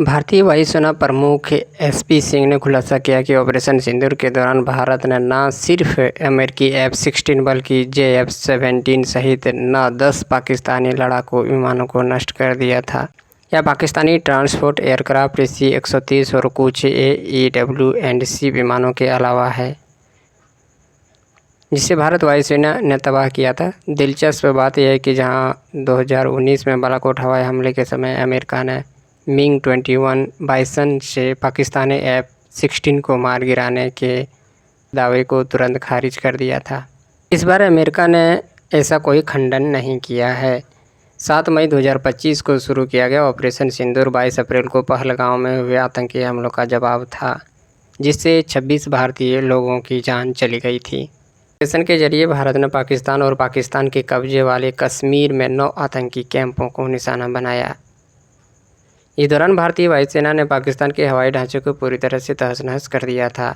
भारतीय वायुसेना प्रमुख एसपी सिंह ने खुलासा किया कि ऑपरेशन सिंदूर के दौरान भारत ने न सिर्फ अमेरिकी F-16 बल्कि JF-17 सहित 10 पाकिस्तानी लड़ाकू विमानों को नष्ट कर दिया था। यह पाकिस्तानी ट्रांसपोर्ट एयरक्राफ्ट C-130 और कुछ AEW&C विमानों के अलावा है, जिसे भारत वायुसेना ने तबाह किया था। दिलचस्प बात यह है कि जहां 2019 में बालाकोट हवाई हमले के समय अमेरिका ने MiG-21 बाइसन से पाकिस्तानी F-16 को मार गिराने के दावे को तुरंत खारिज कर दिया था। इस बार अमेरिका ने ऐसा कोई खंडन नहीं किया है। 7 मई 2025 को शुरू किया गया ऑपरेशन सिंदूर 22 अप्रैल को पहलगाम में हुए आतंकी हमलों का जवाब था, जिससे 26 भारतीय लोगों की जान चली गई थी। ऑपरेशन के जरिए भारत ने पाकिस्तान और पाकिस्तान के कब्जे वाले कश्मीर में 9 आतंकी कैंपों को निशाना बनाया। इस दौरान भारतीय वायुसेना ने पाकिस्तान के हवाई ढांचे को पूरी तरह से तहस-नहस कर दिया था।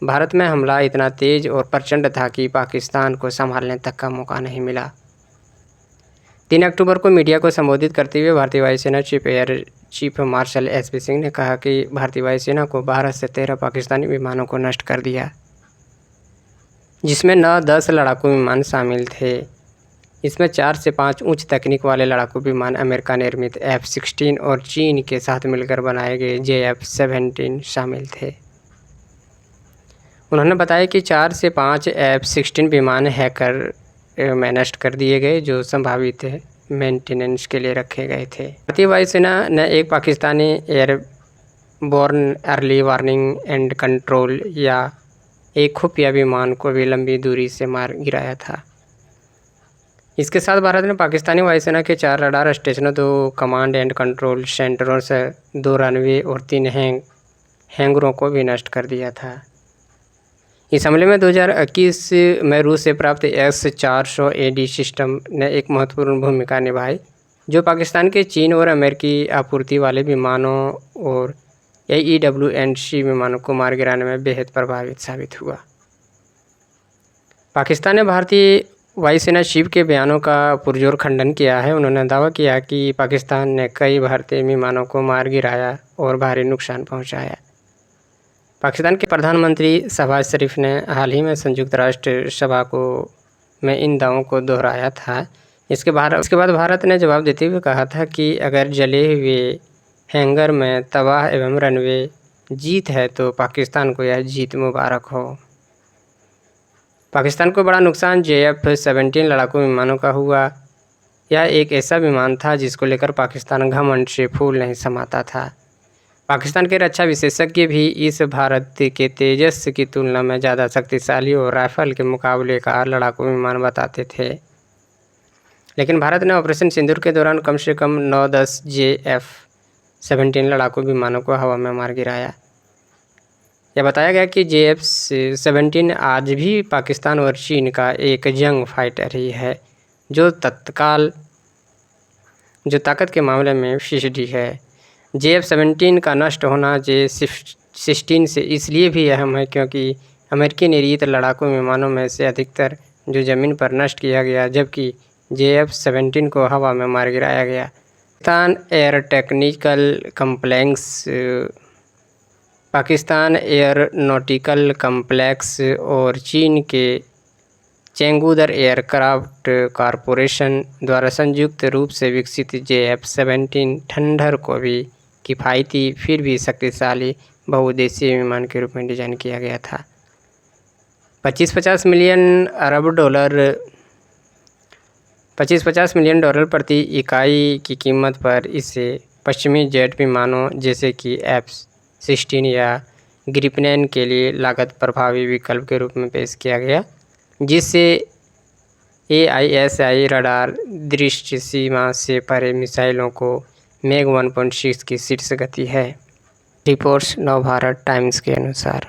भारत में हमला इतना तेज और प्रचंड था कि पाकिस्तान को संभालने तक का मौका नहीं मिला। 3 अक्टूबर को मीडिया को संबोधित करते हुए भारतीय वायुसेना air chief marshal SP Singh ने कहा कि भारतीय वायुसेना को 12 से 13 पाकिस्तानी विमानों को नष्ट कर दिया, जिसमें 10 लड़ाकू विमान शामिल थे। इसमें 4 से 5 उच्च तकनीक वाले लड़ाकू विमान अमेरिका निर्मित F-16 और चीन के साथ मिलकर बनाए गए JF-17 शामिल थे। उन्होंने बताया कि 4 से 5 F-16 विमान हैकर में नष्ट कर दिए गए, जो संभावित मेंटेनेंस के लिए रखे गए थे। भारतीय वायुसेना ने एक Pakistani airborne early warning and control या एक खुफिया विमान को भी लंबी दूरी से मार गिराया था। इसके साथ भारत ने पाकिस्तानी वायुसेना के 4 रडार स्टेशनों, 2 कमांड एंड कंट्रोल सेंटरों से 2 रनवे और 3 हैंगरों को भी नष्ट कर दिया था। इस हमले में 2021 में रूस से प्राप्त S-400 AD सिस्टम ने एक महत्वपूर्ण भूमिका निभाई, जो पाकिस्तान के चीन और अमेरिकी आपूर्ति वाले विमानों और AEW&C विमानों को मार गिराने में बेहद प्रभावित साबित हुआ। पाकिस्तान ने भारतीय वायुसेना चीफ के बयानों का पुरजोर खंडन किया है। उन्होंने दावा किया कि पाकिस्तान ने कई भारतीय विमानों को मार गिराया और भारी नुकसान पहुंचाया। पाकिस्तान के प्रधानमंत्री शहबाज शरीफ ने हाल ही में संयुक्त राष्ट्र सभा में इन दावों को दोहराया था। इसके बाद भारत ने जवाब देते हुए कहा था कि अगर जले हुए हैंगर में तबाह एवं रनवे जीत है तो पाकिस्तान को यह जीत मुबारक हो। पाकिस्तान को बड़ा नुकसान JF-17 लड़ाकू विमानों का हुआ। यह एक ऐसा विमान था जिसको लेकर पाकिस्तान घमंड से फूल नहीं समाता था। पाकिस्तान के रक्षा विशेषज्ञ भी इस भारत के तेजस की तुलना में ज़्यादा शक्तिशाली और राइफल के मुकाबले का लड़ाकू विमान बताते थे। लेकिन भारत ने ऑपरेशन सिंदूर के दौरान कम से कम 9-10 JF-17 लड़ाकू विमानों को हवा में मार गिराया। यह बताया गया कि JF-17 आज भी पाकिस्तान और चीन का एक जंग फाइटर ही है, जो ताकत के मामले में फिसडी है। JF-17 का नष्ट होना J-16 से इसलिए भी अहम है क्योंकि अमेरिकी निर्मित लड़ाकू विमानों में से अधिकतर जो ज़मीन पर नष्ट किया गया, जबकि JF-17 को हवा में मार गिराया गया। पाकिस्तान एयरोनॉटिकल कम्प्लेक्स और चीन के चेंगुदर एयरक्राफ्ट कॉरपोरेशन द्वारा संयुक्त रूप से विकसित JF-17 थंडर को भी किफ़ायती फिर भी शक्तिशाली बहुउद्देशीय विमान के रूप में डिज़ाइन किया गया था। 25-50 मिलियन डॉलर प्रति इकाई की कीमत पर इसे पश्चिमी जेट विमानों जैसे कि F-16 या ग्रिपेन के लिए लागत प्रभावी विकल्प के रूप में पेश किया गया, जिससे AISI रडार दृष्टि सीमा से परे मिसाइलों को मैग 1.6 की शीर्ष गति है। रिपोर्ट्स नवभारत टाइम्स के अनुसार।